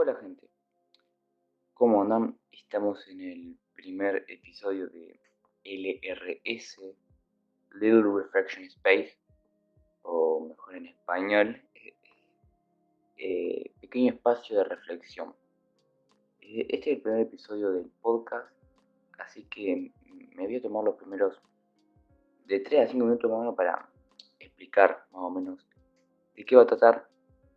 Hola gente, ¿cómo andan? Estamos en el primer episodio de LRS, Little Reflection Space, o mejor en español, pequeño espacio de reflexión. Este es el primer episodio del podcast, así que me voy a tomar los primeros de 3 a 5 minutos más o menos para explicar más o menos de qué va a tratar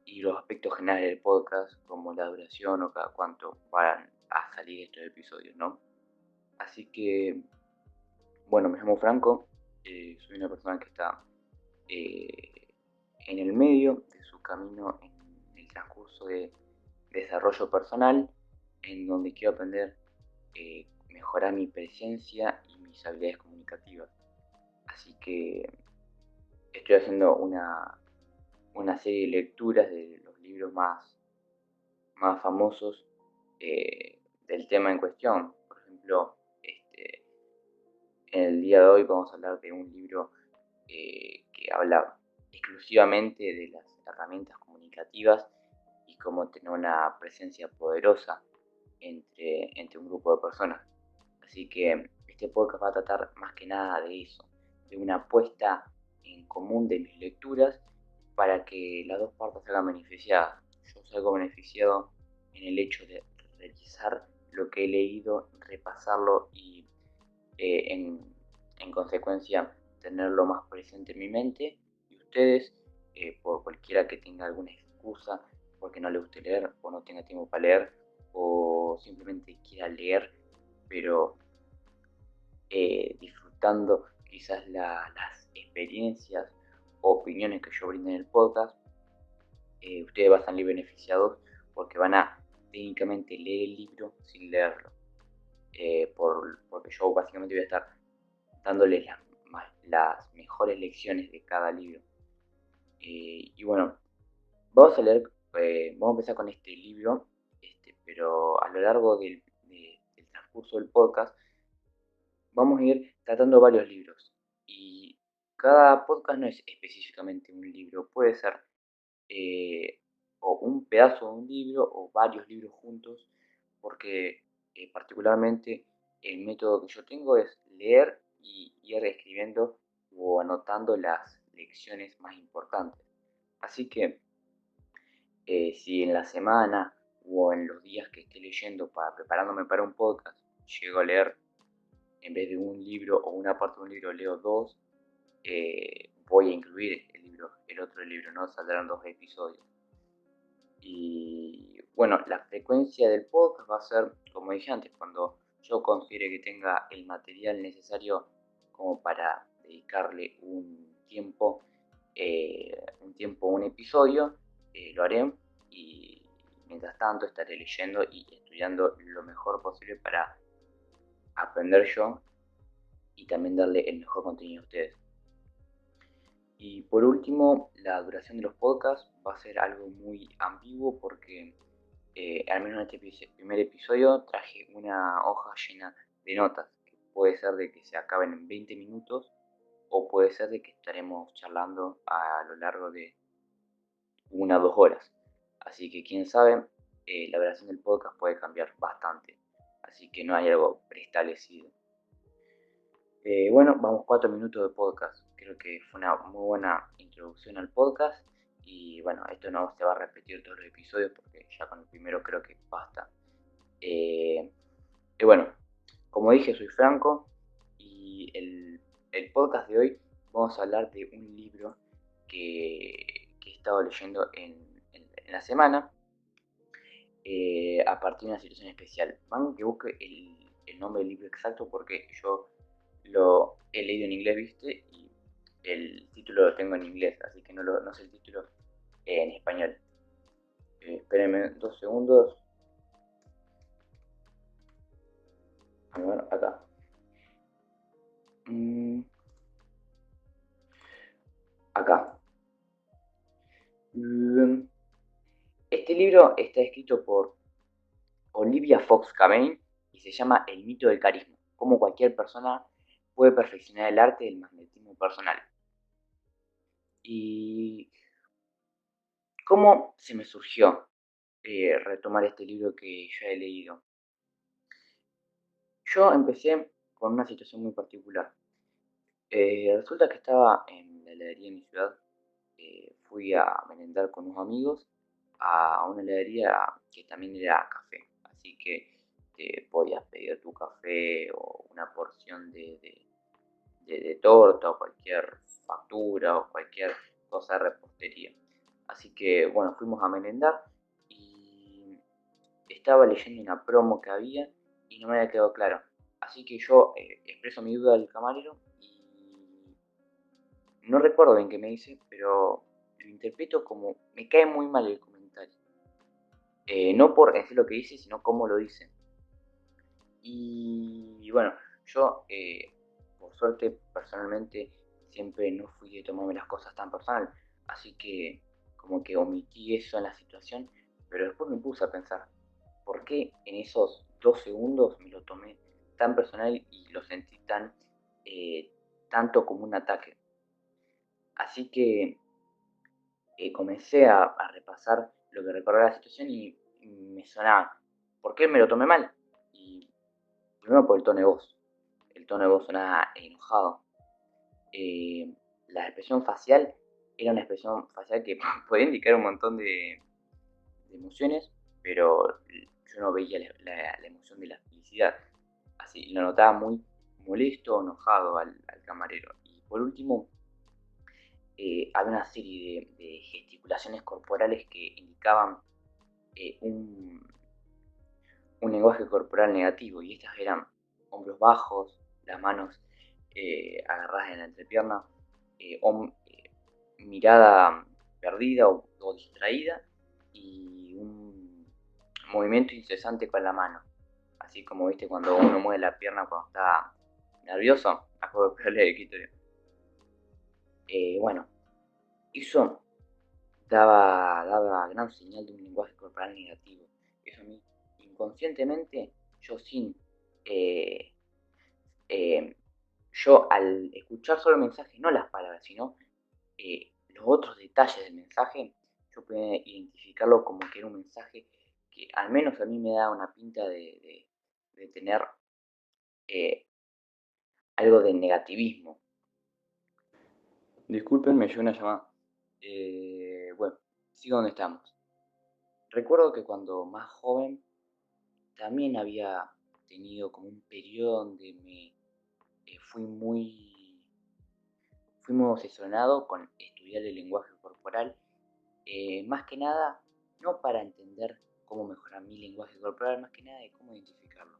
y los aspectos generales del podcast, como la duración o cada cuánto van a salir estos episodios, ¿no? Así que, bueno, me llamo Franco, soy una persona que está eh, en el medio de su camino en el transcurso de desarrollo personal, en donde quiero aprender, mejorar mi presencia y mis habilidades comunicativas. Así que estoy haciendo una serie de lecturas de los libros más famosos del tema en cuestión. Por ejemplo, en el día de hoy vamos a hablar de un libro que habla exclusivamente de las herramientas comunicativas y cómo tener una presencia poderosa entre un grupo de personas. Así que este podcast va a tratar más que nada de eso, de una apuesta en común de mis lecturas para que las dos partes salgan beneficiadas. Yo salgo beneficiado en el hecho de realizar lo que he leído, repasarlo y eh, en, en consecuencia tenerlo más presente en mi mente, y ustedes, por cualquiera que tenga alguna excusa porque no le guste leer o no tenga tiempo para leer o simplemente quiera leer pero disfrutando quizás las experiencias o opiniones que yo brinde en el podcast, ustedes van a salir beneficiados porque van a técnicamente leer el libro sin leerlo. Porque yo básicamente voy a estar dándoles las mejores lecciones de cada libro. Y bueno, vamos a leer, vamos a empezar con este libro, pero a lo largo del transcurso del podcast vamos a ir tratando varios libros. Y cada podcast no es específicamente un libro, puede ser eh, o un pedazo de un libro o varios libros juntos, porque particularmente el método que yo tengo es leer y ir escribiendo o anotando las lecciones más importantes. Así que si en la semana o en los días que esté leyendo preparándome para un podcast, llego a leer en vez de un libro o una parte de un libro leo dos, voy a incluir el otro libro, ¿no? Saldrán dos episodios. Y bueno, la frecuencia del podcast va a ser, como dije antes, cuando yo considere que tenga el material necesario como para dedicarle un episodio, lo haré, y mientras tanto estaré leyendo y estudiando lo mejor posible para aprender yo y también darle el mejor contenido a ustedes. Y por último, la duración de los podcasts va a ser algo muy ambiguo porque al menos en este primer episodio traje una hoja llena de notas, que puede ser de que se acaben en 20 minutos o puede ser de que estaremos charlando a lo largo de 1 o 2 horas. Así que quién sabe, la duración del podcast puede cambiar bastante. Así que no hay algo preestablecido. Bueno, vamos 4 minutos de podcast. Creo que fue una muy buena introducción al podcast. Y bueno, esto no se va a repetir todos los episodios porque ya con el primero creo que basta. Eh, y bueno, como dije, soy Franco y el podcast de hoy vamos a hablar de un libro que he estado leyendo en la semana a partir de una situación especial. Van que busque el nombre del libro exacto porque yo lo he leído en inglés, ¿viste? Y el título lo tengo en inglés, así que no sé el título en español. Espérenme 2 segundos. A ver, acá. Mm, acá. Mm, Este libro está escrito por Olivia Fox Cabane y se llama El mito del carisma, cómo cualquier persona puede perfeccionar el arte del magnetismo personal. ¿Y cómo se me surgió? retomar este libro que ya he leído. Yo empecé con una situación muy particular. Resulta que estaba en la heladería de mi ciudad. Fui a merendar con unos amigos a una heladería que también era café. Así que podías pedir tu café o una porción de torta o cualquier factura o cualquier cosa de repostería. Así que bueno, fuimos a merendar y estaba leyendo una promo que había y no me había quedado claro. Así que yo expreso mi duda al camarero y no recuerdo bien qué me dice, pero lo interpreto como me cae muy mal el comentario. No por decir lo que dice, sino cómo lo dice. Y bueno, yo por suerte personalmente siempre no fui de tomarme las cosas tan personal. Así que como que omití eso en la situación, pero después me puse a pensar, ¿por qué en esos 2 segundos me lo tomé tan personal y lo sentí eh, tanto como un ataque? Así que comencé a repasar lo que recordaba la situación y me sonaba, ¿por qué me lo tomé mal? Y primero por el tono de voz. El tono de voz sonaba enojado. Eh, la expresión facial era una expresión facial que podía indicar un montón de emociones, pero yo no veía la emoción de la felicidad. Así, lo notaba muy molesto, enojado al camarero. Y por último, había una serie de gesticulaciones corporales que indicaban un lenguaje corporal negativo, y estas eran hombros bajos, las manos agarradas en la entrepierna, mirada perdida o distraída y un movimiento incesante con la mano. Así como viste cuando uno mueve la pierna cuando está nervioso, a juego de pelea de escritorio. Bueno, eso daba gran señal de un lenguaje corporal negativo. Eso a mí, inconscientemente, yo sin... eh, eh, yo al escuchar solo el mensaje, no las palabras, sino los otros detalles del mensaje, yo podía identificarlo como que era un mensaje que al menos a mí me da una pinta de tener eh, algo de negativismo. Disculpen, me llegó una llamada. Bueno, sigo donde estamos. Recuerdo que cuando más joven también había tenido como un periodo donde me fui muy obsesionado con estudiar el lenguaje corporal, más que nada, no para entender cómo mejorar mi lenguaje corporal, más que nada de cómo identificarlo.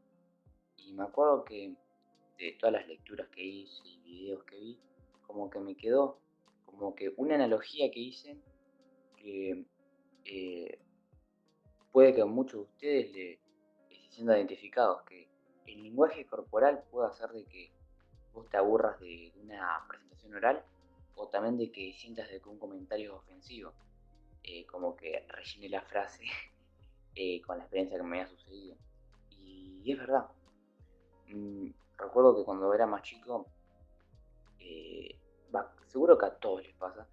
Y me acuerdo que de todas las lecturas que hice y videos que vi, como que me quedó como que una analogía que hice que eh, puede que a muchos de ustedes se sientan identificados, que el lenguaje corporal puede hacer de que vos te aburras de una presentación oral o también de que sientas de que un comentario es ofensivo, como que rellene la frase con la experiencia que me había sucedido. Y es verdad, mm, recuerdo que cuando era más chico, seguro que a todos les pasa,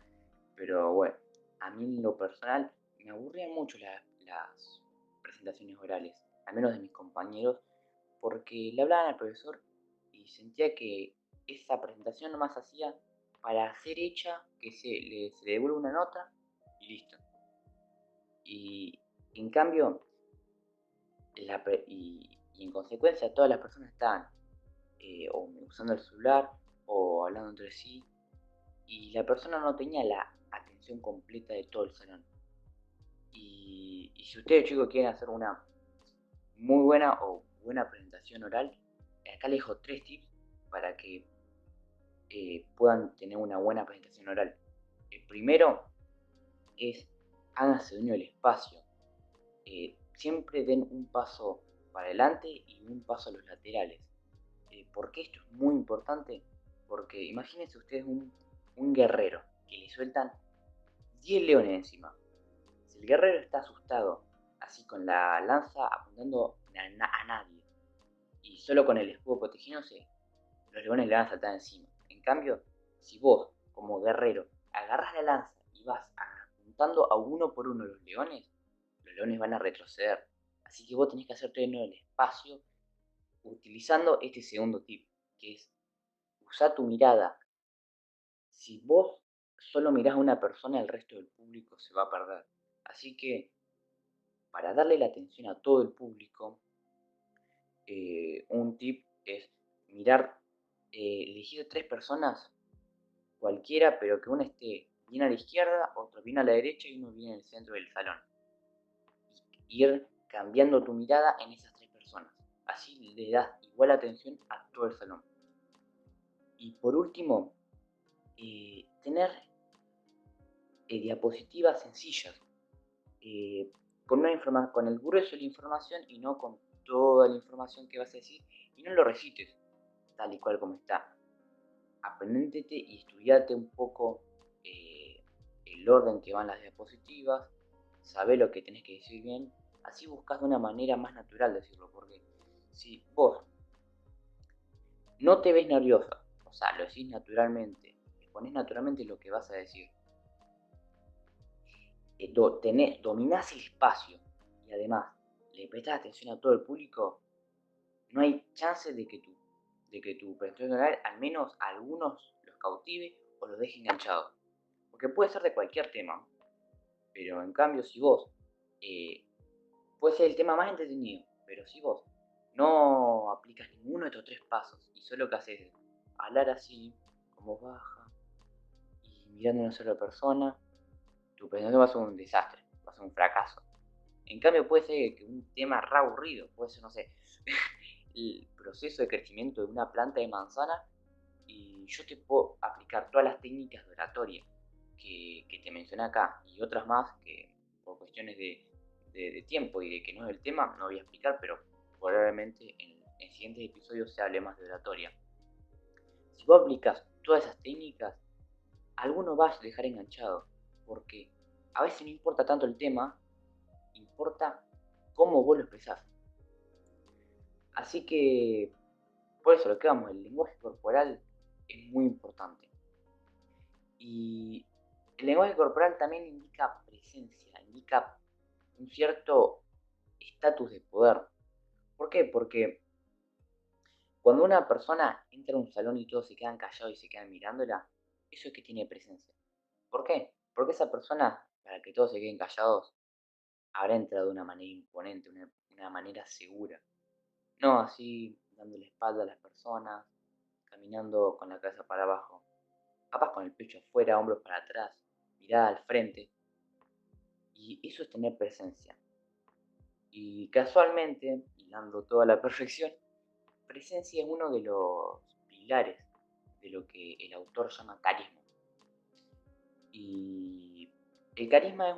pero bueno, a mí en lo personal me aburrían mucho las presentaciones orales, al menos de mis compañeros, porque le hablaban al profesor y sentía que esa presentación nomás hacía para ser hecha, que se le devuelva una nota y listo. Y en cambio, y en consecuencia todas las personas estaban o usando el celular o hablando entre sí y la persona no tenía la atención completa de todo el salón. Y si ustedes chicos quieren hacer una muy buena o buena presentación oral, acá les dejo 3 tips para que puedan tener una buena presentación oral. El primero es háganse dueño del espacio. Siempre den un paso para adelante y un paso a los laterales. ¿Por qué esto es muy importante? Porque imagínense ustedes un guerrero que le sueltan 10 leones encima. Si el guerrero está asustado, así con la lanza apuntando a nadie, y solo con el escudo protegiéndose, los leones le van a saltar encima. En cambio, si vos, como guerrero, agarras la lanza y vas apuntando a uno por uno los los leones van a retroceder. Así que vos tenés que hacer todo el espacio utilizando este segundo tip, que es usar tu mirada. Si vos solo mirás a una persona, el resto del público se va a perder. Así que, para darle la atención a todo el público, un tip es mirar, elegir 3 personas, cualquiera, pero que una esté bien a la izquierda, otro bien a la derecha y uno bien en el centro del salón. Y ir cambiando tu mirada en esas 3 personas. Así le das igual atención a todo el salón. Y por último, tener diapositivas sencillas, con el grueso de la información y no con toda la información que vas a decir, y no lo recites tal y cual como está. Aprendete y estudiate un poco el orden que van las diapositivas, sabé lo que tenés que decir bien, así buscas de una manera más natural decirlo, porque si vos no te ves nerviosa, o sea, lo decís naturalmente, exponés naturalmente lo que vas a decir, dominás el espacio y además le prestás atención a todo el público, no hay chance de que tu presentación oral al menos a algunos los cautive o los deje enganchados. Porque puede ser de cualquier tema, pero en cambio si vos, puede ser el tema más entretenido, pero si vos no aplicas ninguno de estos 3 pasos y solo que haces hablar así, con voz baja y mirando a una sola persona, tu presentación va a ser un desastre, va a ser un fracaso. En cambio puede ser que un tema re aburrido, puede ser, no sé, el proceso de crecimiento de una planta de manzana y yo te puedo aplicar todas las técnicas de oratoria que te mencioné acá y otras más que por cuestiones de tiempo y de que no es el tema no voy a explicar, pero probablemente en siguientes episodios se hable más de oratoria. Si vos aplicas todas esas técnicas, alguno vas a dejar enganchado, porque a veces no importa tanto el tema, importa cómo vos lo expresás. Así que, por eso lo que vamos, el lenguaje corporal es muy importante. Y el lenguaje corporal también indica presencia, indica un cierto estatus de poder. ¿Por qué? Porque cuando una persona entra a un salón y todos se quedan callados y se quedan mirándola, eso es que tiene presencia. ¿Por qué? Porque esa persona, para que todos se queden callados, habrá entrado de una manera imponente, una manera segura. No así, dando la espalda a las personas, caminando con la cabeza para abajo, capaz con el pecho afuera, hombros para atrás, mirada al frente. Y eso es tener presencia. Y casualmente, hilando toda la perfección, presencia es uno de los pilares de lo que el autor llama carisma. Y el carisma es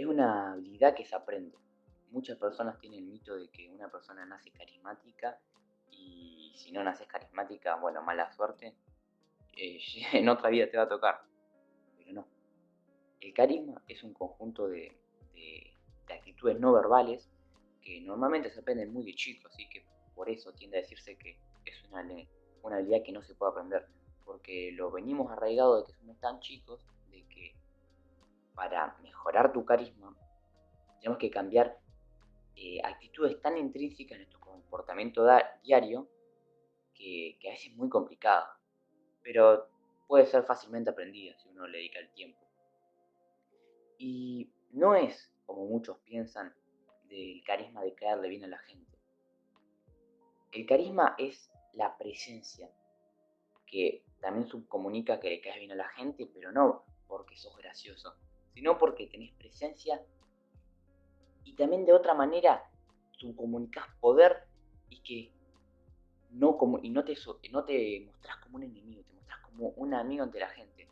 una habilidad que se aprende. Muchas personas tienen el mito de que una persona nace carismática y si no naces carismática, bueno, mala suerte, en otra vida te va a tocar. Pero no. El carisma es un conjunto de actitudes no verbales que normalmente se aprenden muy de chico, así que por eso tiende a decirse que es una habilidad que no se puede aprender, porque lo venimos arraigado de que somos tan chicos, de que para mejorar tu carisma tenemos que cambiar actitudes tan intrínsecas en nuestro comportamiento diario que a veces es muy complicado, pero puede ser fácilmente aprendida si uno le dedica el tiempo. Y no es, como muchos piensan, del carisma de caerle bien a la gente. El carisma es la presencia, que también subcomunica que le caes bien a la gente, pero no porque sos gracioso, sino porque tenés presencia y también de otra manera subcomunicas poder y que no te mostrás como un enemigo, te mostrás como un amigo ante la gente.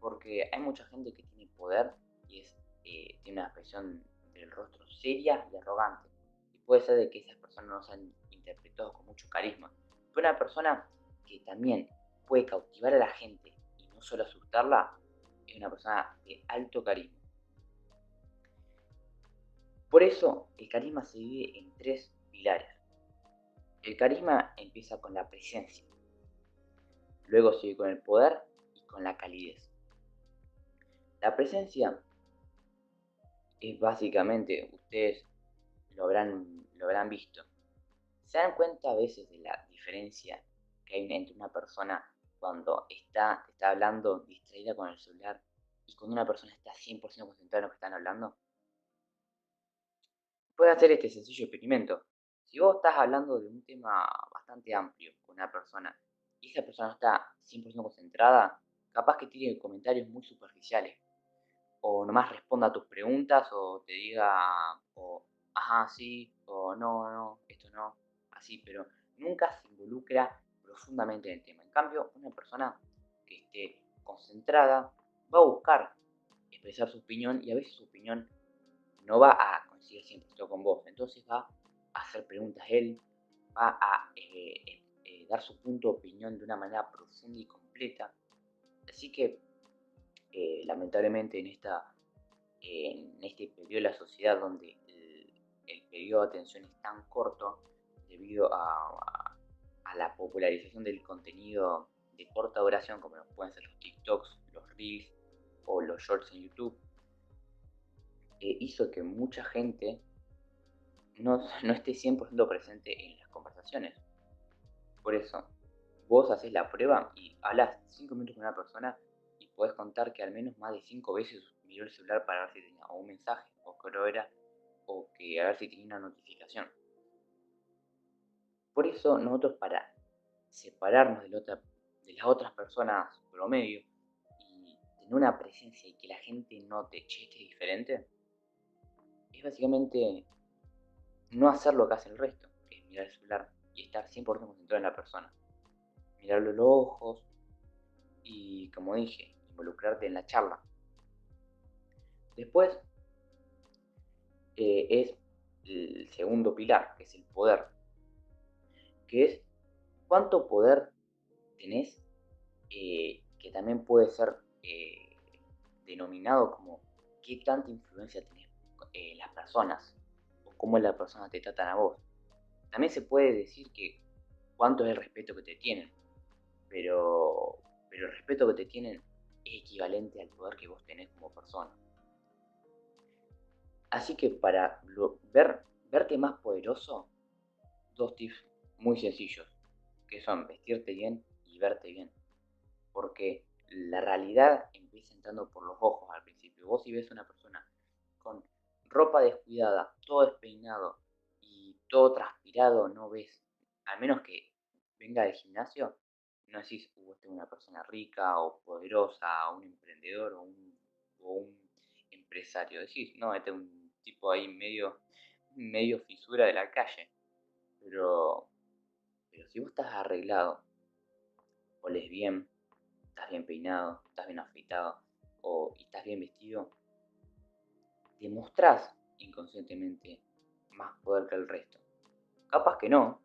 Porque hay mucha gente que tiene poder y tiene una expresión del rostro seria y arrogante. Y puede ser de que esas personas no sean interpretadas con mucho carisma. Pero una persona que también puede cautivar a la gente y no solo asustarla, es una persona de alto carisma. Por eso el carisma se divide en 3 pilares. El carisma empieza con la presencia, luego sigue con el poder y con la calidez. La presencia es básicamente, ustedes lo habrán visto. ¿Se dan cuenta a veces de la diferencia que hay entre una persona cuando te está hablando distraída con el celular y cuando una persona está 100% concentrada en lo que están hablando? Puedes hacer este sencillo experimento. Si vos estás hablando de un tema bastante amplio con una persona y esa persona no está 100% concentrada, capaz que tiene comentarios muy superficiales o nomás responda a tus preguntas o te diga, o ajá, sí, o no, no, esto no, así, pero nunca se involucra profundamente en el tema. En cambio, una persona que esté concentrada va a buscar expresar su opinión y a veces su opinión no va a coincidir 100% con vos, entonces va a hacer preguntas él, va a dar su punto de opinión de una manera profunda y completa. Así que lamentablemente en este periodo de la sociedad donde el periodo de atención es tan corto debido a la popularización del contenido de corta duración, como pueden ser los TikToks, los Reels o los Shorts en YouTube, hizo que mucha gente no esté 100% presente en las conversaciones. Por eso, vos haces la prueba y hablas 5 minutos con una persona y podés contar que al menos más de 5 veces miró el celular para ver si tenía o un mensaje, o qué hora era, o que a ver si tenía una notificación. Por eso nosotros, para separarnos de las otras personas promedio y tener una presencia y que la gente note, che, este es diferente, es básicamente no hacer lo que hace el resto, que es mirar el celular y estar 100% concentrado en la persona. Mirarlo a los ojos y, como dije, involucrarte en la charla. Después es el segundo pilar, que es el poder, que es cuánto poder tenés, que también puede ser denominado como qué tanta influencia tenés en las personas o cómo las personas te tratan a vos. También se puede decir que cuánto es el respeto que te tienen, pero, pero el respeto que te tienen es equivalente al poder que vos tenés como persona. Así que para verte más poderoso, dos tips muy sencillos, que son vestirte bien y verte bien. Porque la realidad empieza entrando por los ojos al principio. Vos, si ves a una persona con ropa descuidada, todo despeinado y todo transpirado, no ves, al menos que venga del gimnasio, no decís, esta es una persona rica o poderosa, o un emprendedor o un empresario. Decís, no, este es un tipo ahí medio fisura de la calle. Pero, pero si vos estás arreglado, oles bien, estás bien peinado, estás bien afeitado y estás bien vestido, demostrás inconscientemente más poder que el resto. Capaz que no,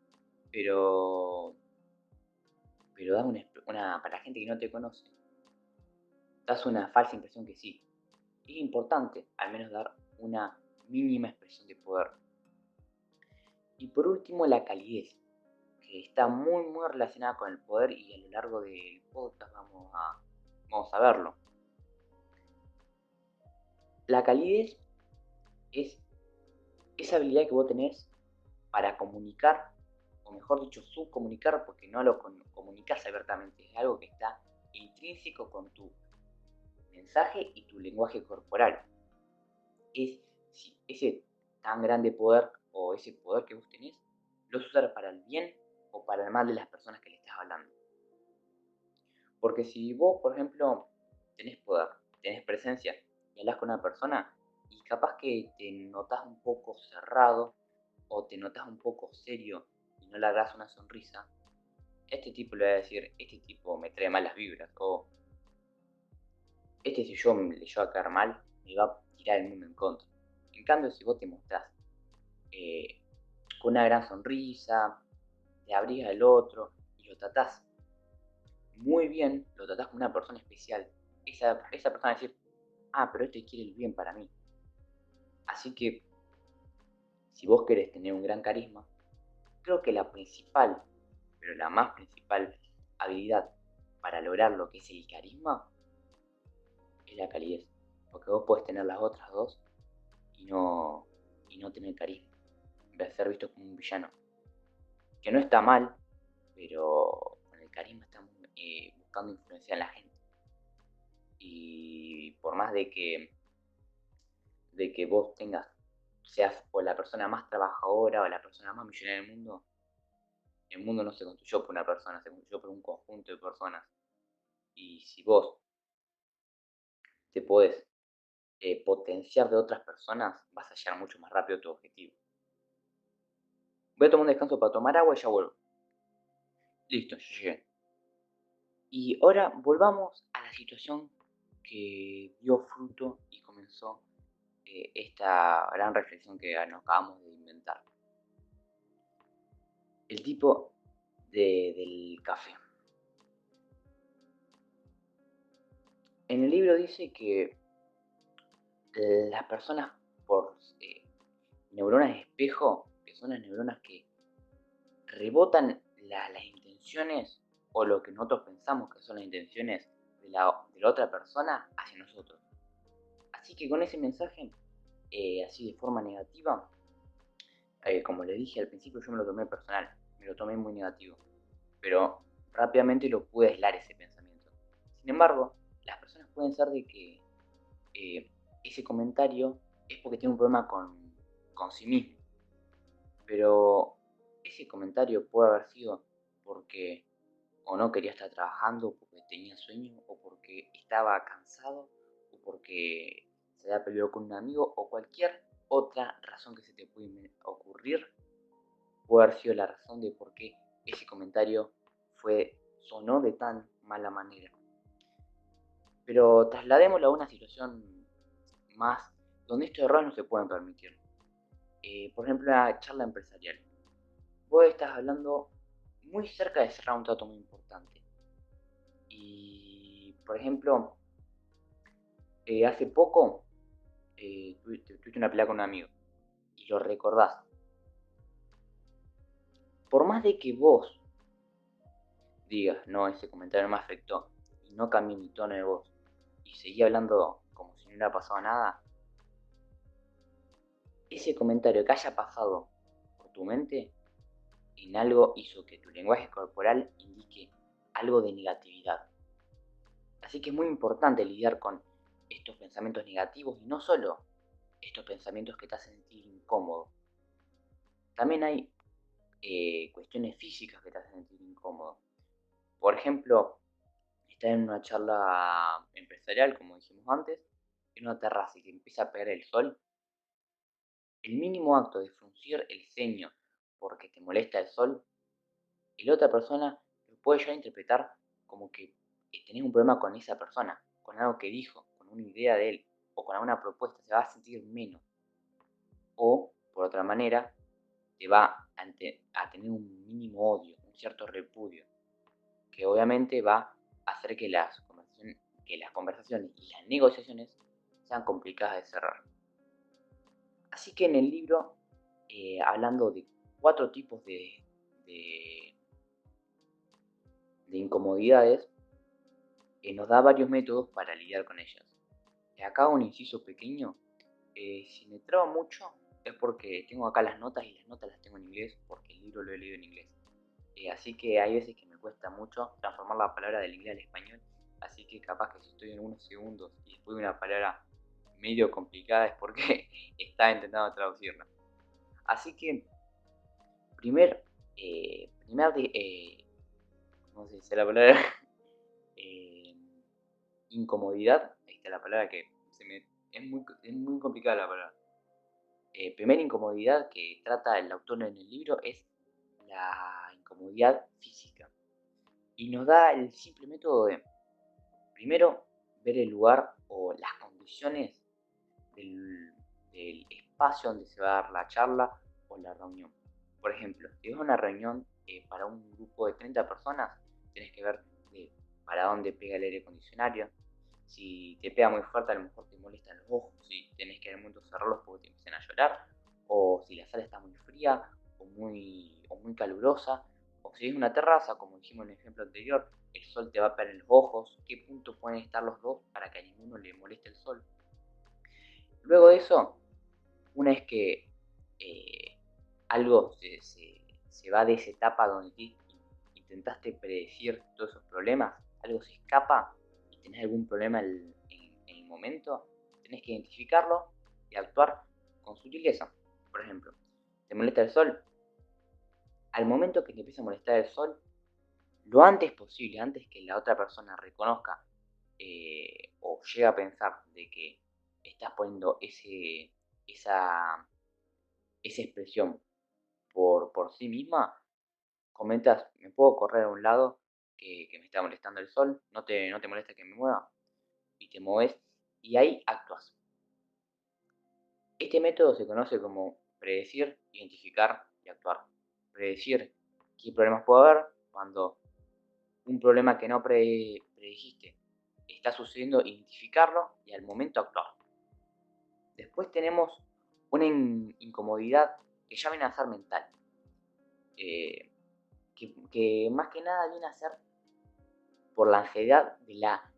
pero, pero das para la gente que no te conoce, das una falsa impresión que sí. Es importante al menos dar una mínima expresión de poder. Y por último, la calidez, que está muy relacionada con el poder y a lo largo del podcast vamos a verlo. La calidez es esa habilidad que vos tenés para comunicar, o mejor dicho, subcomunicar, porque no lo comunicas abiertamente, es algo que está intrínseco con tu mensaje y tu lenguaje corporal. Es si ese tan grande poder o ese poder que vos tenés, lo usas para el bien o para el mal de las personas que le estás hablando. Porque si vos, por ejemplo, tenés poder, tenés presencia y hablas con una persona y capaz que te notas un poco cerrado o te notas un poco serio y no le das una sonrisa, este tipo le va a decir, este tipo me trae malas vibras, o este si yo le llevo a caer mal, me va a tirar el mundo en contra. En cambio, si vos te mostrás eh, con una gran sonrisa, te abrís al otro y lo tratás muy bien, lo tratás como una persona especial, esa persona va a decir, ah, pero este quiere el bien para mí. Así que, si vos querés tener un gran carisma, creo que la principal, pero la más principal habilidad para lograr lo que es el carisma es la calidez. Porque vos podés tener las otras dos, y no, y no tener carisma, de ser visto como un villano. Que no está mal, pero con el carisma estamos buscando influenciar a la gente. Y por más de que vos seas o la persona más trabajadora o la persona más millonaria del mundo, el mundo no se construyó por una persona, se construyó por un conjunto de personas. Y si vos te podés potenciar de otras personas, vas a llegar mucho más rápido a tu objetivo. Voy a tomar un descanso para tomar agua y ya vuelvo. Listo, yo llegué. Y ahora volvamos a la situación que dio fruto y comenzó esta gran reflexión que nos acabamos de inventar. El tipo del café. En el libro dice que las personas por neuronas espejo, que son las neuronas que rebotan las intenciones o lo que nosotros pensamos que son las intenciones de la otra persona hacia nosotros. Así que con ese mensaje, así de forma negativa, como le dije al principio, yo me lo tomé personal, me lo tomé muy negativo, pero rápidamente lo pude aislar ese pensamiento. Sin embargo, las personas pueden ser de que ese comentario es porque tiene un problema con sí mismo, pero ese comentario puede haber sido porque o no quería estar trabajando, porque tenía sueño, o porque estaba cansado, o porque se había peleado con un amigo, o cualquier otra razón que se te puede ocurrir, puede haber sido la razón de por qué ese comentario sonó de tan mala manera. Pero trasladémoslo a una situación más donde estos errores no se pueden permitir. Por ejemplo, una charla empresarial. Vos estás hablando muy cerca de cerrar un trato muy importante. Y, por ejemplo, hace poco tuviste una pelea con un amigo y lo recordás. Por más de que vos digas, no, ese comentario me afectó, y no cambié mi tono de voz, y seguí hablando como si no hubiera pasado nada, ese comentario que haya pasado por tu mente en algo hizo que tu lenguaje corporal indique algo de negatividad. Así que es muy importante lidiar con estos pensamientos negativos y no solo estos pensamientos que te hacen sentir incómodo. También hay cuestiones físicas que te hacen sentir incómodo. Por ejemplo, estás en una charla empresarial, como dijimos antes, en una terraza y te empieza a pegar el sol. El mínimo acto de fruncir el ceño porque te molesta el sol, y la otra persona lo puede llegar a interpretar como que tenés un problema con esa persona, con algo que dijo, con una idea de él o con alguna propuesta, se va a sentir menos. O, por otra manera, te va a tener un mínimo odio, un cierto repudio, que obviamente va a hacer que las conversaciones y las negociaciones sean complicadas de cerrar. Así que en el libro, hablando de 4 tipos de, de incomodidades, nos da varios métodos para lidiar con ellas. Acá un inciso pequeño, si me trabo mucho es porque tengo acá las notas y las notas las tengo en inglés porque el libro lo he leído en inglés. Así que hay veces que me cuesta mucho transformar la palabra del inglés al español, así que capaz que si estoy en unos segundos y después de una palabra medio complicada es porque estaba intentando traducirla. Así que, primer, ¿cómo se dice la palabra? Eh, incomodidad, ahí está la palabra que es muy complicada la palabra. Primera incomodidad que trata el autor en el libro es la incomodidad física. Y nos da el simple método de, primero, ver el lugar o las condiciones del espacio donde se va a dar la charla o la reunión. Por ejemplo, si es una reunión para un grupo de 30 personas, tienes que ver para dónde pega el aire acondicionado. Si te pega muy fuerte, a lo mejor te molestan los ojos, si tenés que en el momento cerrarlos porque te empiezan a llorar, o si la sala está muy fría o muy calurosa, o si es una terraza, como dijimos en el ejemplo anterior, el sol te va a pegar en los ojos, qué punto pueden estar los dos para que a ninguno le moleste el sol. Luego de eso, Una vez que algo se va de esa etapa donde intentaste predecir todos esos problemas, algo se escapa y tenés algún problema en el momento, tenés que identificarlo y actuar con sutileza. Por ejemplo, ¿te molesta el sol? Al momento que te empieza a molestar el sol, lo antes posible, antes que la otra persona reconozca o llegue a pensar de que estás poniendo esa, esa expresión por sí misma, comentas, ¿me puedo correr a un lado que me está molestando el sol? No te molesta que me mueva? Y te mueves y ahí actúas. Este método se conoce como predecir, identificar y actuar. Predecir qué problemas puede haber cuando un problema que no predijiste está sucediendo, identificarlo y al momento actuar. Después tenemos una incomodidad que ya viene a ser mental, eh, que más que nada viene a ser por la ansiedad de la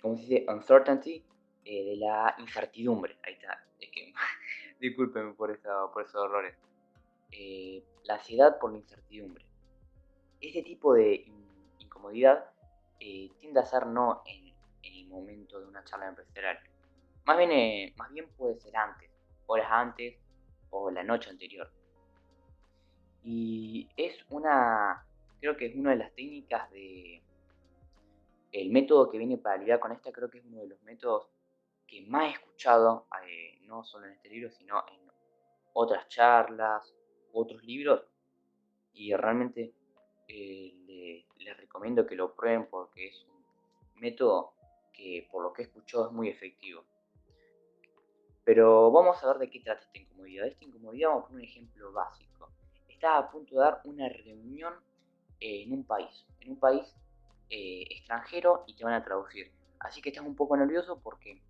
¿cómo se dice? Uncertainty, de la incertidumbre. Ahí está. Es que, discúlpenme por esos errores. La ansiedad por la incertidumbre. Este tipo de incomodidad tiende a ser no en el momento de una charla empresarial. Más bien puede ser antes, horas antes o la noche anterior. Y creo que es una de las técnicas el método que viene para lidiar con esta, creo que es uno de los métodos que más he escuchado, no solo en este libro, sino en otras charlas, otros libros, y realmente les recomiendo que lo prueben porque es un método que por lo que he escuchado es muy efectivo. Pero vamos a ver de qué trata esta incomodidad. Esta incomodidad, vamos a poner un ejemplo básico. Estás a punto de dar una reunión en un país extranjero y te van a traducir. Así que estás un poco nervioso porque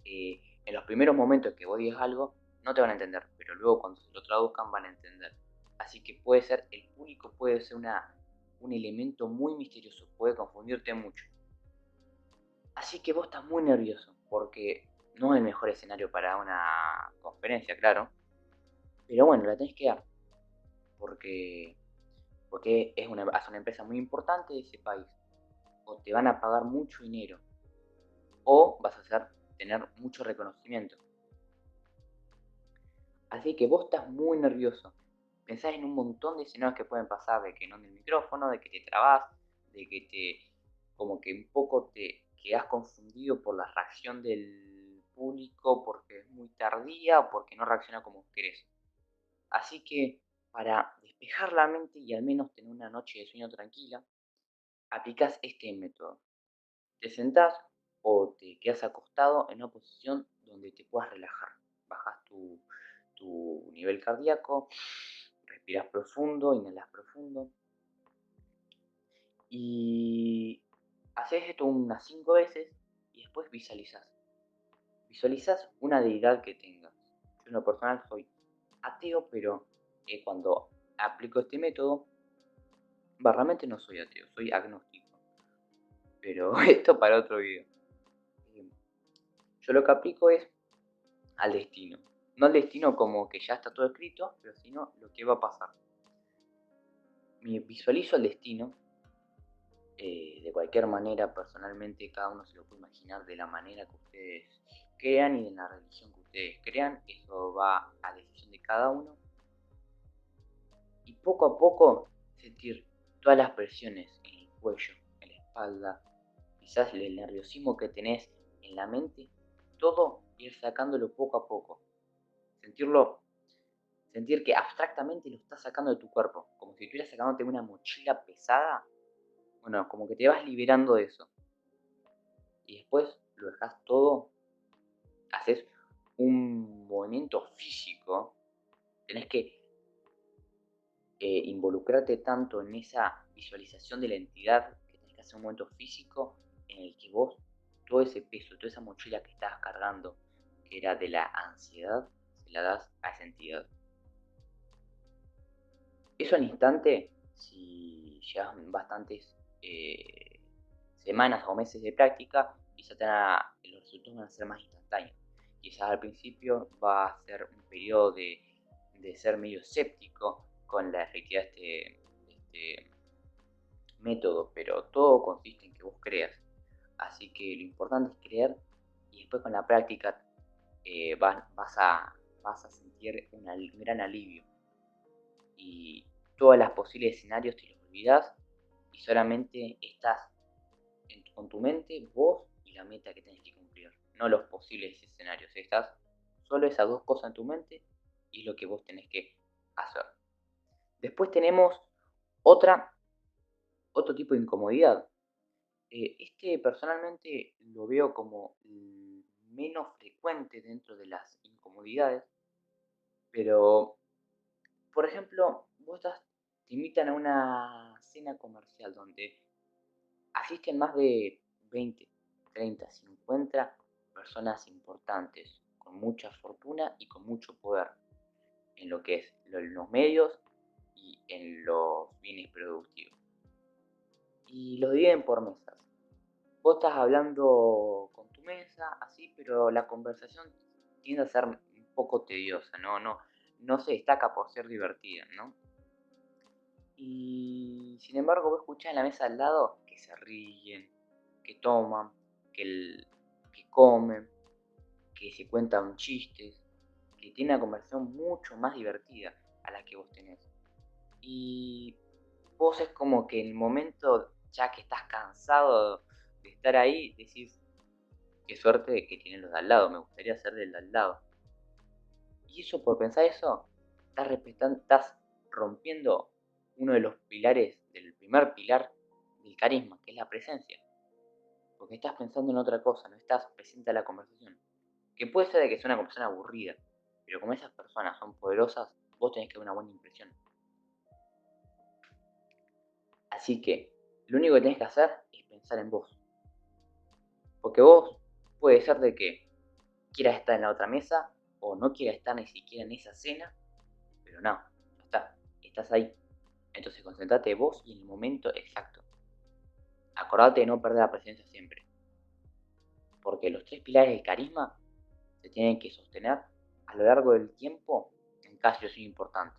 en los primeros momentos que vos digas algo no te van a entender, pero luego cuando se lo traduzcan van a entender. Así que el público puede ser un elemento muy misterioso, puede confundirte mucho. Así que vos estás muy nervioso porque no es el mejor escenario para una conferencia, claro. Pero bueno, la tenés que dar porque, porque es una empresa muy importante de ese país. O te van a pagar mucho dinero o vas a tener mucho reconocimiento. Así que vos estás muy nervioso. Pensás en un montón de escenarios que pueden pasar, de que no en el micrófono, de que te trabas, de que como que un poco te quedás confundido por la reacción del público, porque es muy tardía o porque no reacciona como querés. Así que para despejar la mente y al menos tener una noche de sueño tranquila, aplicas este método. Te sentás o te quedas acostado en una posición donde te puedas relajar. Bajas tu nivel cardíaco, respiras profundo, inhalas profundo y haces esto unas 5 veces y después visualizas. Visualizas una deidad que tengas. Yo en lo personal soy ateo, pero cuando aplico este método, realmente no soy ateo, soy agnóstico. Pero esto para otro video. Yo lo que aplico es al destino. No al destino como que ya está todo escrito, pero sino lo que va a pasar. Me visualizo al destino de cualquier manera, personalmente cada uno se lo puede imaginar de la manera que ustedes crean y de la religión que ustedes crean. Eso va a decisión de cada uno. Y poco a poco sentir todas las presiones en el cuello, en la espalda, quizás el nerviosismo que tenés en la mente, todo ir sacándolo poco a poco. Sentir que abstractamente lo estás sacando de tu cuerpo, como si estuvieras sacándote una mochila pesada. Bueno, como que te vas liberando de eso. Y después lo dejas todo, haces un movimiento físico, tenés que involucrarte tanto en esa visualización de la entidad que tenés que hacer un movimiento físico en el que vos, todo ese peso, toda esa mochila que estabas cargando, que era de la ansiedad, se la das a esa entidad. Eso al instante, si llevas bastantes semanas o meses de práctica, quizás los resultados van a ser más instantáneos. Quizás al principio va a ser un periodo de ser medio escéptico con la efectividad de este método, pero todo consiste en que vos creas. Así que lo importante es creer y después con la práctica vas a sentir un gran alivio. Y todos los posibles escenarios te los olvidás y solamente estás con tu mente, vos y la meta que tenés que cumplir, no los posibles escenarios. Estás solo esas dos cosas en tu mente y es lo que vos tenés que hacer. Después tenemos otra, otro tipo de incomodidad. Personalmente lo veo como menos frecuente dentro de las incomodidades, pero por ejemplo, te invitan a una cena comercial donde asisten más de 20, 30, 50 personas importantes, con mucha fortuna y con mucho poder en lo que es los medios y en los bienes productivos. Y los dividen por mesas. Vos estás hablando con tu mesa, así, pero la conversación tiende a ser un poco tediosa, no se destaca por ser divertida, ¿no? Y sin embargo, vos escuchás en la mesa al lado que se ríen, que toman, que comen, que se cuentan chistes, que tienen una conversación mucho más divertida a la que vos tenés. Y vos es como que en el momento, ya que estás cansado de estar ahí, decís, qué suerte que tienen los de al lado, me gustaría ser del de al lado. Y eso, por pensar eso, estás rompiendo uno de los pilares, del primer pilar del carisma, que es la presencia. Porque estás pensando en otra cosa, no estás presente a la conversación. Que puede ser de que sea una conversación aburrida, pero como esas personas son poderosas, vos tenés que dar una buena impresión. Así que, lo único que tenés que hacer es pensar en vos. Porque vos puede ser de que quieras estar en la otra mesa, o no quieras estar ni siquiera en esa cena, pero no, ya está, estás ahí. Entonces concentrate vos y en el momento exacto. Acordate de no perder la presencia siempre. Porque los tres pilares del carisma se tienen que sostener a lo largo del tiempo en cada situación importante.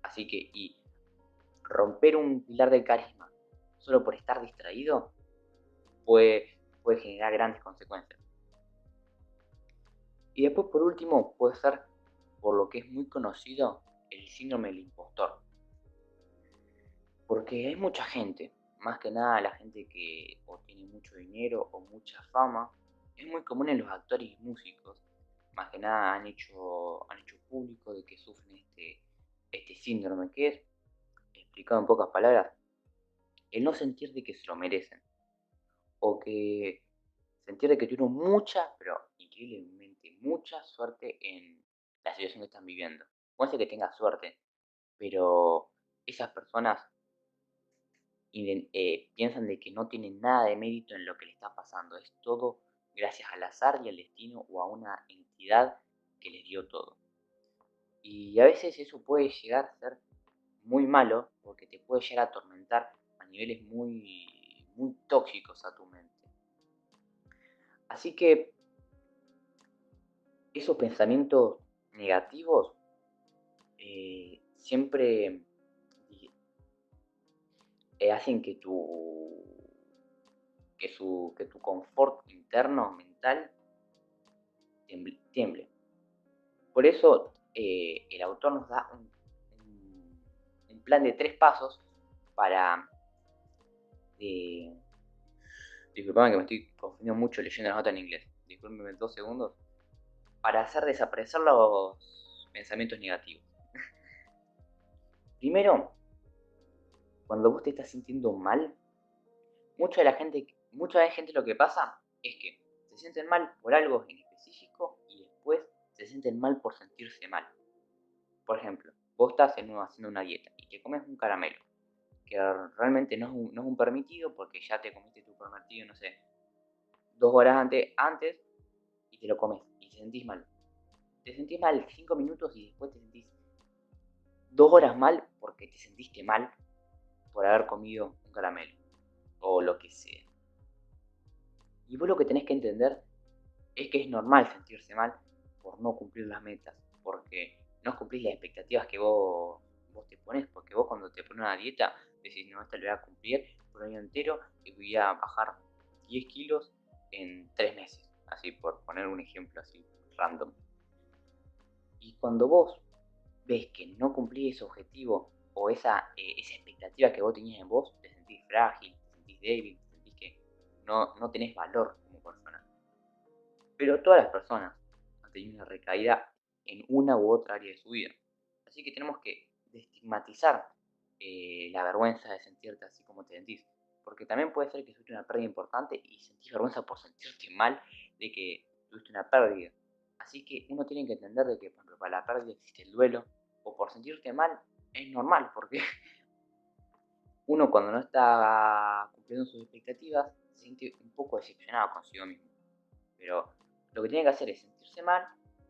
Así que, y romper un pilar del carisma solo por estar distraído puede generar grandes consecuencias. Y después, por último, puede ser, por lo que es muy conocido, el síndrome del impostor. Porque hay mucha gente, más que nada la gente que o tiene mucho dinero o mucha fama, es muy común en los actores y músicos, más que nada han hecho público de que sufren este síndrome, que es, explicado en pocas palabras, el no sentir de que se lo merecen, o que sentir de que tuvieron mucha, pero increíblemente mucha suerte en la situación que están viviendo. Puede ser que tenga suerte, pero esas personas piensan de que no tienen nada de mérito en lo que le está pasando. Es todo gracias al azar y al destino o a una entidad que les dio todo. Y a veces eso puede llegar a ser muy malo porque te puede llegar a atormentar a niveles muy tóxicos a tu mente. Así que esos pensamientos negativos siempre hacen que tu confort interno mental tiemble. Por eso el autor nos da un plan de 3 pasos para... Eh, disculpame que me estoy confundiendo mucho leyendo las notas en inglés. Disculpenme 2 segundos. Para hacer desaparecer los pensamientos negativos. Primero, cuando vos te estás sintiendo mal, mucha gente lo que pasa es que se sienten mal por algo en específico y después se sienten mal por sentirse mal. Por ejemplo, vos estás haciendo una dieta y te comes un caramelo, que realmente no es un permitido porque ya te comiste tu permitido, no sé, 2 horas antes y te lo comes y te sentís mal. Te sentís mal 5 minutos y después te sentís 2 horas mal porque te sentiste mal por haber comido un caramelo o lo que sea. Y vos lo que tenés que entender es que es normal sentirse mal por no cumplir las metas, porque no cumplís las expectativas que vos te pones, porque vos cuando te pones una dieta decís, no, esta lo voy a cumplir por un año entero y voy a bajar 10 kilos en 3 meses, así por poner un ejemplo así random. Y cuando vos ves que no cumplís ese objetivo o esa expectativa que vos tenías en vos, te sentís frágil, te sentís débil, te sentís que no tenés valor como persona. Pero todas las personas han tenido una recaída en una u otra área de su vida. Así que tenemos que destigmatizar la vergüenza de sentirte así como te sentís. Porque también puede ser que tuviste una pérdida importante y sentís vergüenza por sentirte mal de que tuviste una pérdida. Así que uno tiene que entender de que, por ejemplo, para la pérdida existe el duelo, o por sentirte mal es normal, porque uno cuando no está cumpliendo sus expectativas se siente un poco decepcionado consigo mismo. Pero lo que tiene que hacer es sentirse mal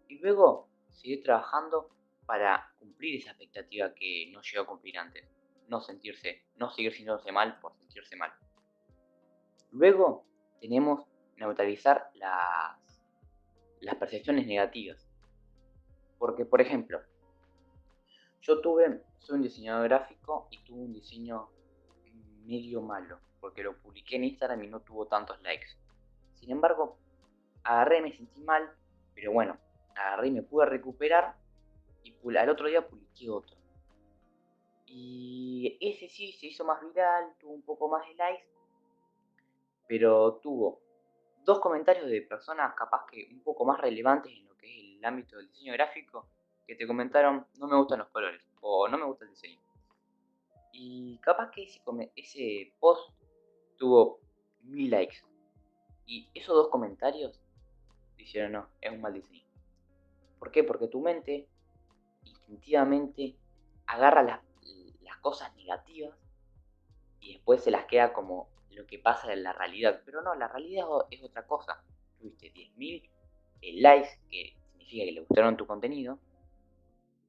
y luego seguir trabajando para cumplir esa expectativa que no llegó a cumplir antes. No seguir sintiéndose mal por sentirse mal. Luego tenemos neutralizar las percepciones negativas. Porque, por ejemplo, soy un diseñador gráfico y tuve un diseño medio malo, porque lo publiqué en Instagram y no tuvo tantos likes. Sin embargo, agarré y me sentí mal, pero bueno, agarré y me pude recuperar y al otro día publiqué otro. Y ese sí se hizo más viral, tuvo un poco más de likes, pero tuvo dos comentarios de personas capaz que un poco más relevantes en lo que es el ámbito del diseño gráfico, que te comentaron no me gustan los colores o no me gusta el diseño. Y capaz que ese post tuvo 1000 likes. Y esos dos comentarios dijeron no, es un mal diseño. ¿Por qué? Porque tu mente instintivamente agarra las cosas negativas y después se las queda como lo que pasa en la realidad. Pero no, la realidad es otra cosa. Tuviste 10.000 likes, que significa que le gustaron tu contenido,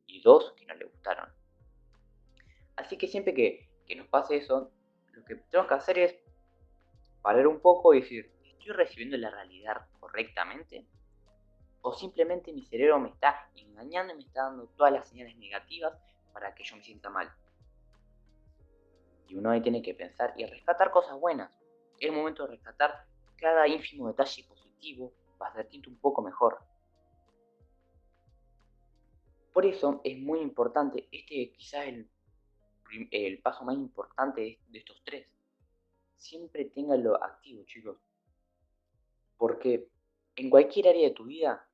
y dos que no le gustaron. Así que siempre que nos pase eso, lo que tenemos que hacer es parar un poco y decir, ¿estoy recibiendo la realidad correctamente? ¿O simplemente mi cerebro me está engañando y me está dando todas las señales negativas para que yo me sienta mal? Y uno ahí tiene que pensar y rescatar cosas buenas. Es el momento de rescatar cada ínfimo detalle positivo para sentirte un poco mejor. Por eso es muy importante, quizás el paso más importante de estos tres. Siempre téngalo activo, chicos. Porque en cualquier área de tu vida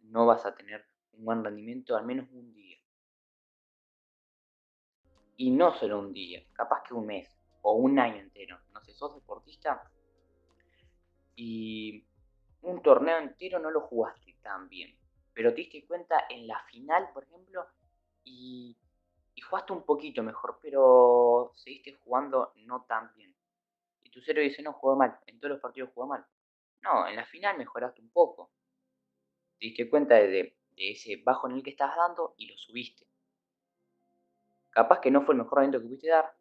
no vas a tener un buen rendimiento al menos un día. Y no solo un día, capaz que un mes o un año entero. No sé, sos deportista y un torneo entero no lo jugaste tan bien. Pero te diste cuenta en la final, por ejemplo, y, y jugaste un poquito mejor, pero seguiste jugando no tan bien. Y tu cerebro dice, no, jugué mal, en todos los partidos jugué mal. No, en la final mejoraste un poco. Te diste cuenta de ese bajo en el que estabas dando y lo subiste. Capaz que no fue el mejor rendimiento que pudiste dar,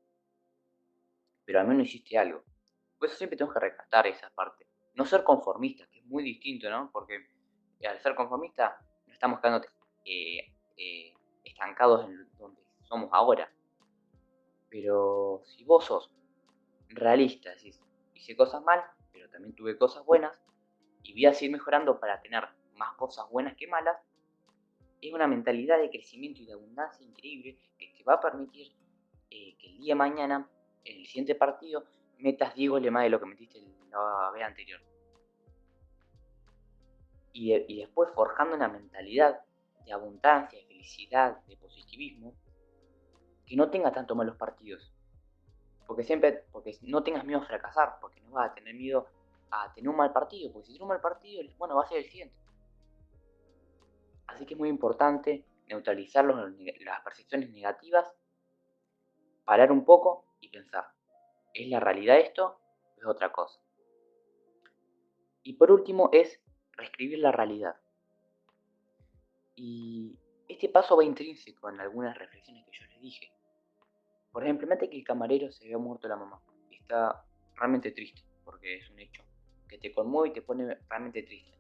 pero al menos hiciste algo. Por eso siempre tenemos que rescatar esa parte. No ser conformistas, que es muy distinto, ¿no? Porque al ser conformistas no estamos quedando estancados en donde somos ahora. Pero si vos sos realista, decís, hice cosas mal, pero también tuve cosas buenas, y voy a seguir mejorando para tener más cosas buenas que malas, es una mentalidad de crecimiento y de abundancia increíble que te va a permitir que el día de mañana, en el siguiente partido, metas 10 goles más de lo que metiste en la vez anterior. Y después forjando una mentalidad de abundancia, de felicidad, de positivismo, que no tenga tanto malos partidos. Porque no tengas miedo a fracasar, porque no vas a tener miedo a tener un mal partido, porque si tienes un mal partido, bueno, va a ser el siguiente. Así que es muy importante neutralizar las percepciones negativas, parar un poco y pensar, ¿es la realidad esto o es otra cosa? Y por último es reescribir la realidad. Y este paso va intrínseco en algunas reflexiones que yo les dije. Por ejemplo, imagínate que el camarero se había muerto la mamá. Y está realmente triste, porque es un hecho. que te conmueve y te pone realmente triste.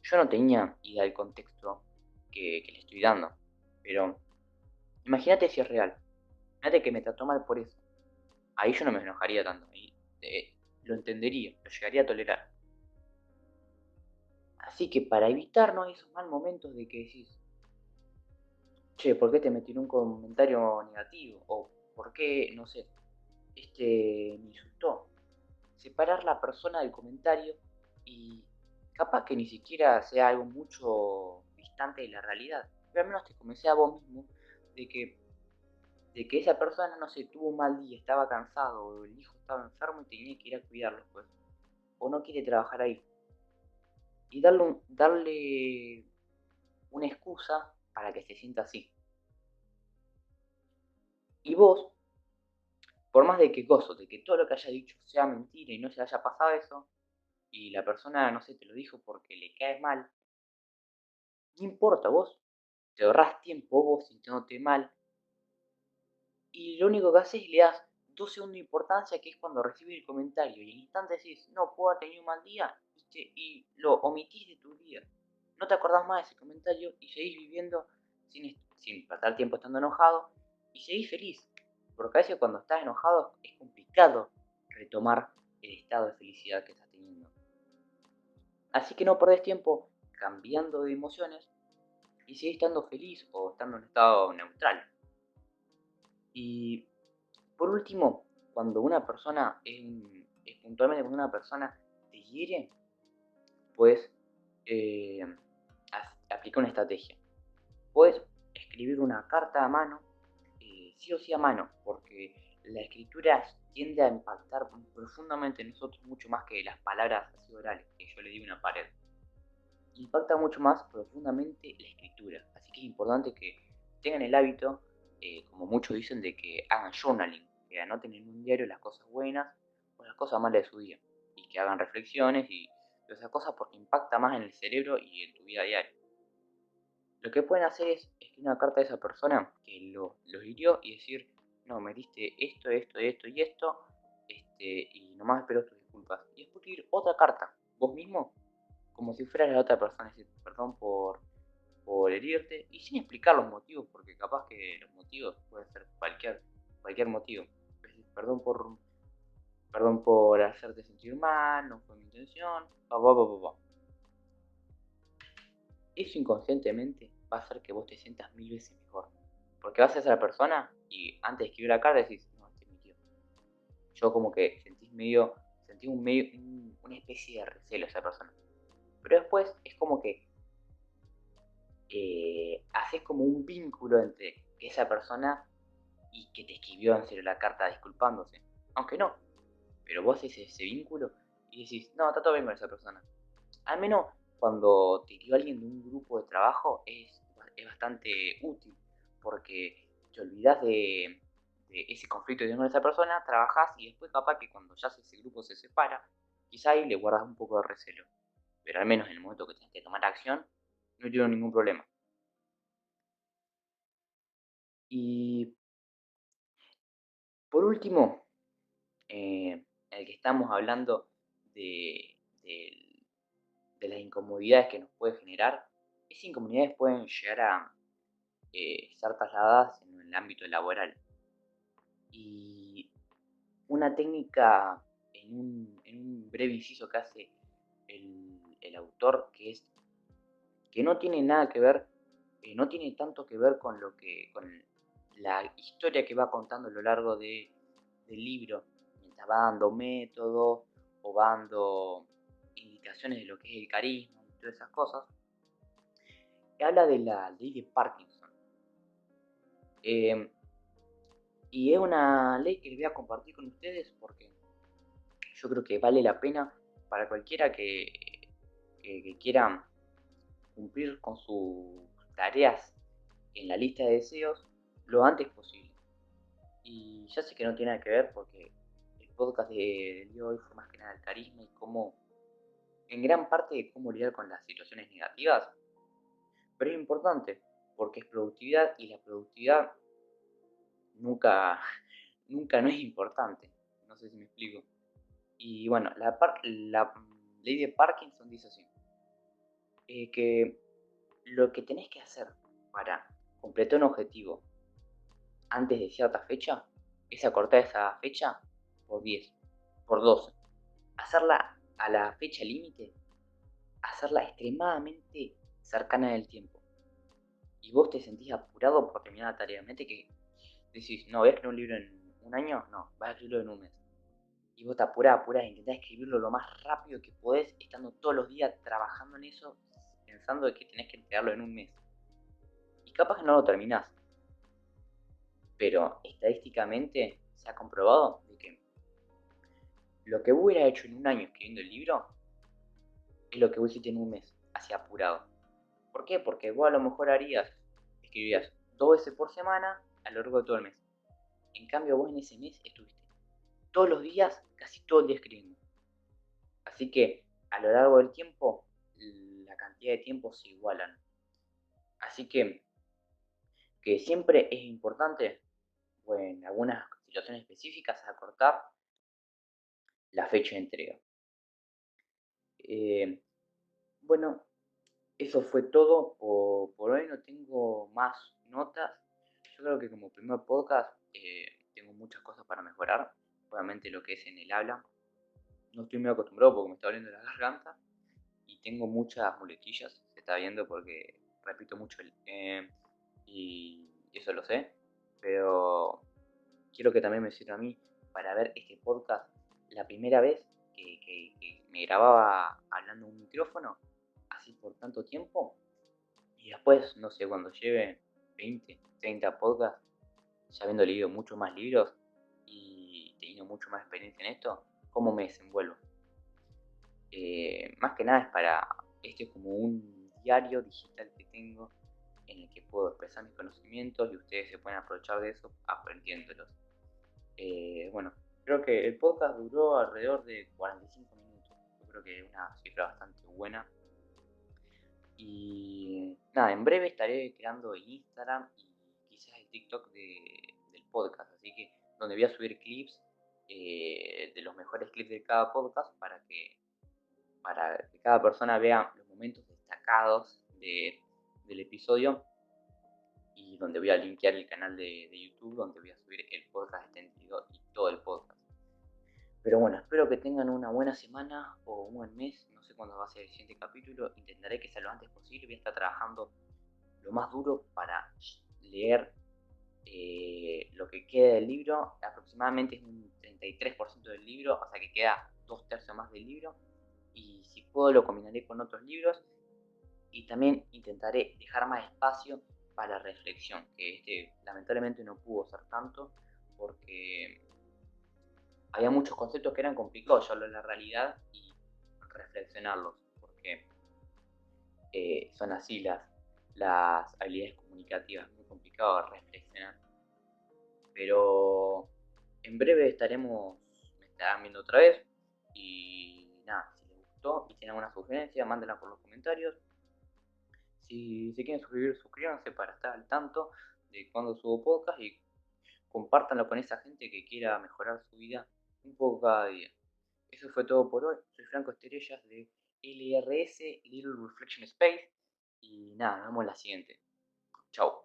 Yo no tenía idea del contexto que le estoy dando, pero imagínate si es real. Imagínate que me trató mal por eso. Ahí yo no me enojaría tanto. Ahí lo entendería, lo llegaría a tolerar. Así que para evitarnos esos mal momentos de que decís, che, ¿por qué te metí en un comentario negativo? O ¿por qué, no sé, me insultó? Separar la persona del comentario y capaz que ni siquiera sea algo mucho distante de la realidad. Pero al menos te convencé a vos mismo de que, de que esa persona, no sé, tuvo un mal día, estaba cansado, o el hijo estaba enfermo y tenía que ir a cuidarlo, pues. O no quiere trabajar ahí. Y darle una excusa para que se sienta así. Y vos, por más de que gozo, de que todo lo que haya dicho sea mentira y no se haya pasado eso, y la persona, no sé, te lo dijo porque le caes mal, no importa vos, te ahorrás tiempo vos sintiéndote mal, y lo único que haces es le das 2 segundos de importancia, que es cuando recibes el comentario, y al instante decís, no, puedo haber tenido un mal día, y lo omitís de tu vida. No te acordás más de ese comentario y seguís viviendo sin perder tiempo estando enojado, y seguís feliz. Porque a veces cuando estás enojado es complicado retomar el estado de felicidad que estás teniendo. Así que no perdés tiempo cambiando de emociones y seguís estando feliz o estando en un estado neutral. Y por último, cuando una persona, puntualmente cuando una persona te hiere, pues eh, aplica una estrategia. Puedes escribir una carta a mano, sí o sí a mano, porque la escritura tiende a impactar profundamente en nosotros mucho más que las palabras así orales, que yo le digo una pared. Impacta mucho más profundamente la escritura. Así que es importante que tengan el hábito, como muchos dicen, de que hagan journaling, que anoten en un diario las cosas buenas o las cosas malas de su día. Y que hagan reflexiones y todas esas cosas porque impacta más en el cerebro y en tu vida diaria. Lo que pueden hacer es escribir una carta a esa persona que los hirió y decir, no, me diste esto, esto, esto y esto, y nomás espero tus disculpas. Y escribir otra carta, vos mismo, como si fueras la otra persona, decir, perdón por herirte, y sin explicar los motivos, porque capaz que los motivos pueden ser cualquier motivo. Es decir, perdón por hacerte sentir mal, no fue mi intención, pa, pa, pa, pa, pa. Eso inconscientemente va a hacer que vos te sientas 1000 veces mejor. Porque vas a esa persona y antes de escribir la carta decís, no, este es mi tío. Yo como que sentí una especie de recelo a esa persona. Pero después es como que haces como un vínculo entre esa persona y que te escribió en serio la carta disculpándose. Aunque no, pero vos haces ese vínculo y decís, no, está todo bien con esa persona. Al menos cuando te dio alguien de un grupo de trabajo es bastante útil, porque te olvidas de ese conflicto que tienes con esa persona, trabajas y después capaz que cuando ya ese grupo se separa, quizá ahí le guardas un poco de recelo. Pero al menos en el momento que tienes que tomar acción, no tienes ningún problema. Y por último, el que estamos hablando de, de- de las incomodidades que nos puede generar, esas incomodidades pueden llegar a ser trasladadas en el ámbito laboral. Y una técnica en un breve inciso que hace el autor, que es que no tiene nada que ver, no tiene tanto que ver con la historia que va contando a lo largo del libro, mientras va dando métodos o va dando indicaciones de lo que es el carisma y todas esas cosas, que habla de la ley de Parkinson. Eh, y es una ley que les voy a compartir con ustedes porque yo creo que vale la pena para cualquiera que quiera cumplir con sus tareas en la lista de deseos lo antes posible. Y ya sé que no tiene nada que ver porque el podcast del día de hoy fue más que nada el carisma y cómo, en gran parte de cómo lidiar con las situaciones negativas, pero es importante porque es productividad y la productividad nunca, nunca no es importante. No sé si me explico. Y bueno, la ley de Parkinson dice así, que lo que tenés que hacer para completar un objetivo antes de cierta fecha es acortar esa fecha por 10, por 12. Hacerla a la fecha límite, hacerla extremadamente cercana en el tiempo. Y vos te sentís apurado por terminar la tarea. Mete que decís, no, voy a escribir un libro en un año, no, vas a escribirlo en un mes. Y vos te apurás, intentás escribirlo lo más rápido que podés, estando todos los días trabajando en eso, pensando de que tenés que entregarlo en un mes. Y capaz que no lo terminás. Pero estadísticamente se ha comprobado de que lo que vos hubieras hecho en un año escribiendo el libro es lo que vos hiciste en un mes, así apurado. ¿Por qué? Porque vos a lo mejor escribirías 2 veces por semana a lo largo de todo el mes. En cambio, vos en ese mes estuviste todos los días, casi todo el día escribiendo. Así que a lo largo del tiempo, la cantidad de tiempo se igualan. Así que siempre es importante, o en algunas situaciones específicas, acortar la fecha de entrega. Eh, bueno, eso fue todo por hoy. No tengo más notas. Yo creo que como primer podcast tengo muchas cosas para mejorar. Obviamente lo que es en el habla. No estoy muy acostumbrado porque me está doliendo la garganta. Y tengo muchas muletillas. Se está viendo porque repito mucho y eso lo sé. Pero quiero que también me sirva a mí para ver este podcast la primera vez que me grababa hablando a un micrófono, así por tanto tiempo, y después, no sé, cuando lleve 20, 30 podcasts, ya habiendo leído muchos más libros y teniendo mucho más experiencia en esto, cómo me desenvuelvo. Más que nada es este es como un diario digital que tengo en el que puedo expresar mis conocimientos y ustedes se pueden aprovechar de eso aprendiéndolos. Bueno, creo que el podcast duró alrededor de 45 minutos. Yo creo que es una cifra bastante buena. Y nada, en breve estaré creando el Instagram y quizás el TikTok del podcast. Así que donde voy a subir clips de los mejores clips de cada podcast para que cada persona vea los momentos destacados del episodio y donde voy a linkear el canal de YouTube donde voy a subir el podcast extendido y todo el podcast. Pero bueno, espero que tengan una buena semana o un buen mes. No sé cuándo va a ser el siguiente capítulo. Intentaré que sea lo antes posible. Voy a estar trabajando lo más duro para leer lo que queda del libro. Aproximadamente es un 33% del libro, o sea que queda 2 tercios más del libro. Y si puedo lo combinaré con otros libros. Y también intentaré dejar más espacio para la reflexión, que lamentablemente no pudo ser tanto porque había muchos conceptos que eran complicados llevarlos a la realidad y reflexionarlos, porque son así las habilidades comunicativas, muy complicado de reflexionar. Pero en breve me estarán viendo otra vez y nada, si les gustó y tienen alguna sugerencia, mándenla por los comentarios. Si se quieren suscribir, suscríbanse para estar al tanto de cuando subo podcast y compártanlo con esa gente que quiera mejorar su vida un poco cada día. Eso fue todo por hoy. Soy Franco Esterellas de LRS, Little Reflection Space. Y nada, nos vemos en la siguiente. Chau.